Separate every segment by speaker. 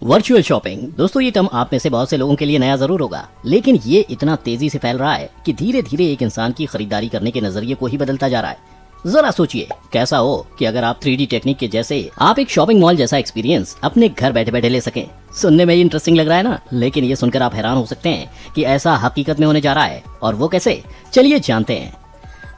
Speaker 1: Virtual shopping दोस्तों, ये term आप में से बहुत से लोगों के लिए नया जरूर होगा, लेकिन ये इतना तेजी से फैल रहा है कि धीरे धीरे एक इंसान की खरीदारी करने के नजरिए को ही बदलता जा रहा है। जरा सोचिए कैसा हो कि अगर आप 3D टेक्निक के जैसे आप एक शॉपिंग मॉल जैसा एक्सपीरियंस अपने घर बैठे बैठे ले सकें। सुनने में ही इंटरेस्टिंग लग रहा है ना, लेकिन ये सुनकर आप हैरान हो सकते हैं कि ऐसा हकीकत में होने जा रहा है। और वो कैसे, चलिए जानते हैं।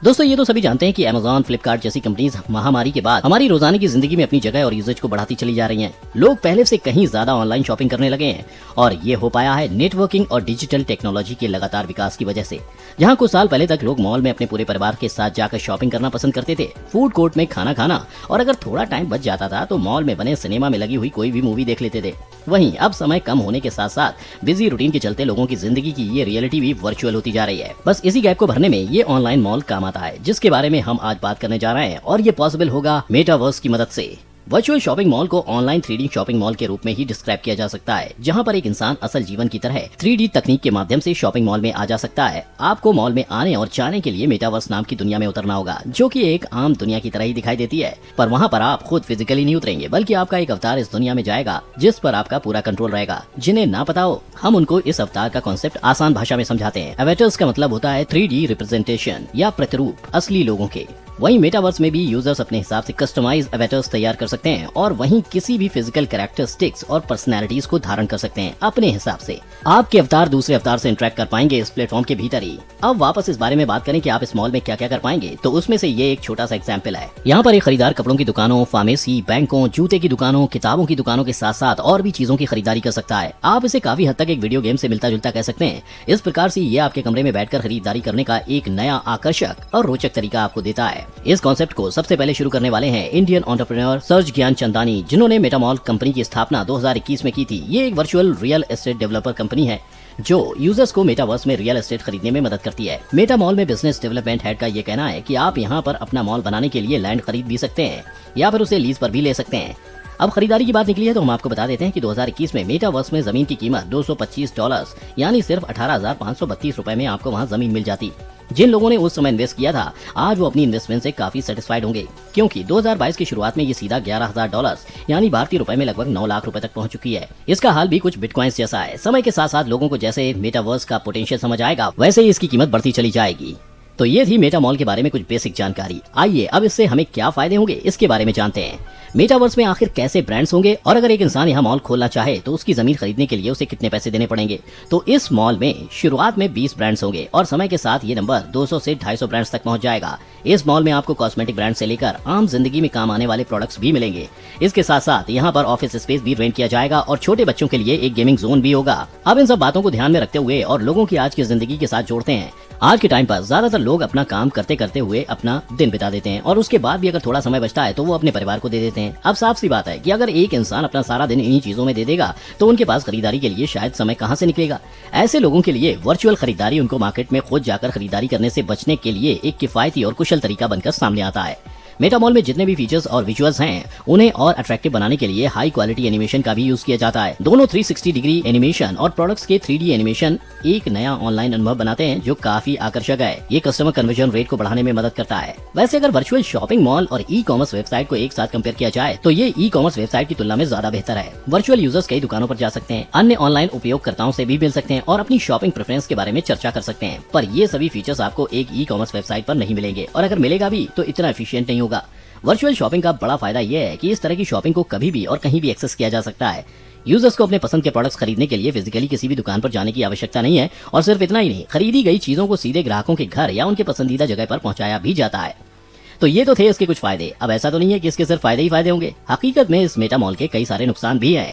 Speaker 1: दोस्तों, ये तो सभी जानते हैं कि Amazon, फ्लिपकार्ट जैसी कंपनीज महामारी के बाद हमारी रोजाना की जिंदगी में अपनी जगह और यूजेज को बढ़ाती चली जा रही हैं। लोग पहले से कहीं ज्यादा ऑनलाइन शॉपिंग करने लगे हैं और ये हो पाया है नेटवर्किंग और डिजिटल टेक्नोलॉजी के लगातार विकास की वजह से। जहां कुछ साल पहले तक लोग मॉल में अपने पूरे परिवार के साथ जाकर शॉपिंग करना पसंद करते थे, फूड कोर्ट में खाना खाना और अगर थोड़ा टाइम बच जाता था तो मॉल में बने सिनेमा में लगी हुई कोई भी मूवी देख लेते थे। वहीं अब समय कम होने के साथ साथ बिजी रूटीन के चलते लोगों की जिंदगी की ये रियलिटी भी वर्चुअल होती जा रही है। बस इसी गैप को भरने में ये ऑनलाइन मॉल काम आता है, जिसके बारे में हम आज बात करने जा रहे हैं। और ये पॉसिबल होगा मेटावर्स की मदद से। वर्चुअल शॉपिंग मॉल को ऑनलाइन 3D शॉपिंग मॉल के रूप में ही डिस्क्राइब किया जा सकता है, जहां पर एक इंसान असल जीवन की तरह 3D तकनीक के माध्यम से शॉपिंग मॉल में आ जा सकता है। आपको मॉल में आने और जाने के लिए मेटावर्स नाम की दुनिया में उतरना होगा, जो कि एक आम दुनिया की तरह ही दिखाई देती है। पर वहां पर आप खुद फिजिकली नहीं उतरेंगे, बल्कि आपका एक अवतार इस दुनिया में जाएगा जिस पर आपका पूरा कंट्रोल रहेगा। जिन्हें ना पता हो, हम उनको इस अवतार का कॉन्सेप्ट आसान भाषा में समझाते हैं। अवतार्स का मतलब होता है 3D रिप्रेजेंटेशन या प्रतिरूप असली लोगों के। वहीं मेटावर्स में भी यूजर्स अपने हिसाब से कस्टमाइज अवतार्स तैयार कर सकते हैं और वहीं किसी भी फिजिकल कैरेक्टरिस्टिक्स और पर्सनैलिटीज को धारण कर सकते हैं अपने हिसाब से। आपके अवतार दूसरे अवतार से इंटरेक्ट कर पाएंगे इस प्लेटफॉर्म के भीतर ही। अब वापस इस बारे में बात करें कि आप इस मॉल में क्या क्या कर पाएंगे, तो उसमें से ये एक छोटा सा एग्जाम्पल है। यहाँ पर एक खरीदार कपड़ों की दुकानों, फार्मेसी, बैंकों, जूते की दुकानों, किताबों की दुकानों के साथ साथ और भी चीजों की खरीदारी कर सकता है। आप इसे काफी हद तक एक वीडियो गेम से मिलता जुलता कह सकते हैं। इस प्रकार से ये आपके कमरे में बैठकर खरीदारी करने का एक नया आकर्षक और रोचक तरीका आपको देता है। इस कॉन्सेप्ट को सबसे पहले शुरू करने वाले हैं इंडियन एंटरप्रेन्योर सर्ज ज्ञानचंदानी, जिन्होंने मेटामॉल कंपनी की स्थापना 2021 में की थी। ये एक virtual real estate developer company है जो यूजर्स को मेटावर्स में रियल एस्टेट खरीदने में मदद करती है। मेटा मॉल में बिजनेस डेवलपमेंट हेड का ये कहना है कि आप यहाँ पर अपना मॉल बनाने के लिए लैंड खरीद भी सकते हैं या फिर उसे लीज पर भी ले सकते हैं। अब खरीदारी की बात निकली है तो हम आपको बता देते हैं कि 2021 में मेटावर्स में जमीन की कीमत $225 यानी सिर्फ 18,532 रुपए में आपको वहाँ जमीन मिल जाती। जिन लोगों ने उस समय इन्वेस्ट किया था, आज वो अपनी इन्वेस्टमेंट से काफी सेटिस्फाइड होंगे, क्योंकि 2022 की शुरुआत में ये सीधा $11,000 यानी भारतीय रुपए में लगभग 9 लाख रुपए तक पहुंच चुकी है। इसका हाल भी कुछ बिटकॉइंस जैसा है। समय के साथ साथ लोगों को जैसे मेटावर्स का पोटेंशियल समझ आएगा, वैसे ही इसकी कीमत बढ़ती चली जाएगी। तो ये थी मेटा मॉल के बारे में कुछ बेसिक जानकारी। आइए अब इससे हमें क्या फायदे होंगे इसके बारे में जानते हैं। मेटावर्स में आखिर कैसे ब्रांड्स होंगे और अगर एक इंसान यहाँ मॉल खोलना चाहे तो उसकी जमीन खरीदने के लिए उसे कितने पैसे देने पड़ेंगे। तो इस मॉल में शुरुआत में 20 ब्रांड्स होंगे और समय के साथ ये नंबर 200 से 250 ब्रांड्स तक पहुंच जाएगा। इस मॉल में आपको कॉस्मेटिक ब्रांड से लेकर आम जिंदगी में काम आने वाले प्रोडक्ट्स भी मिलेंगे। इसके साथ साथ यहाँ पर ऑफिस स्पेस भी रेंट किया जाएगा और छोटे बच्चों के लिए एक गेमिंग जोन भी होगा। अब इन सब बातों को ध्यान में रखते हुए और लोगों की आज की जिंदगी के साथ जोड़ते हैं। आज के टाइम पर ज्यादातर लोग अपना काम करते करते हुए अपना दिन बिता देते हैं और उसके बाद भी अगर थोड़ा समय बचता है तो वो अपने परिवार को दे देते हैं। अब साफ सी बात है कि अगर एक इंसान अपना सारा दिन इन्हीं चीजों में दे देगा तो उनके पास खरीदारी के लिए शायद समय कहां से निकलेगा। ऐसे लोगों के लिए वर्चुअल खरीदारी उनको मार्केट में खुद जाकर खरीदारी करने से बचने के लिए एक किफायती और कुशल तरीका बनकर सामने आता है। मेटा मॉल में जितने भी फीचर्स और विजुअल्स हैं, उन्हें और अट्रैक्टिव बनाने के लिए हाई क्वालिटी एनिमेशन का भी यूज किया जाता है। दोनों 360 डिग्री एनिमेशन और प्रोडक्ट्स के 3D एनिमेशन एक नया ऑनलाइन अनुभव बनाते हैं जो काफी आकर्षक है। ये कस्टमर कन्वर्जन रेट को बढ़ाने में मदद करता है। वैसे अगर वर्चुअल शॉपिंग मॉल और ई कॉमर्स वेबसाइट को एक साथ कंपेयर किया जाए तो ये ई कॉमर्स वेबसाइट की तुलना में ज्यादा बेहतर है। वर्चुअल यूजर्स कई दुकानों पर जा सकते हैं, अन्य ऑनलाइन उपयोगकर्ताओं से भी मिल सकते हैं और अपनी शॉपिंग प्रेफरेंस के बारे में चर्चा कर सकते हैं। पर ये सभी फीचर्स आपको एक ई कॉमर्स वेबसाइट पर नहीं मिलेंगे और अगर मिलेगा भी तो इतना एफिशिएंट नहीं होगा। वर्चुअल शॉपिंग का बड़ा फायदा यह है कि इस तरह की शॉपिंग को कभी भी और कहीं भी एक्सेस किया जा सकता है। यूजर्स को अपने पसंद के प्रोडक्ट्स खरीदने के लिए फिजिकली किसी भी दुकान पर जाने की आवश्यकता नहीं है और सिर्फ इतना ही नहीं, खरीदी गई चीजों को सीधे ग्राहकों के घर या उनके पसंदीदा जगह पर पहुंचाया भी जाता है। तो ये तो थे इसके कुछ फायदे। अब ऐसा तो नहीं है कि इसके सिर्फ फायदे ही फायदे होंगे। हकीकत में इस मेटा मॉल के कई सारे नुकसान भी हैं।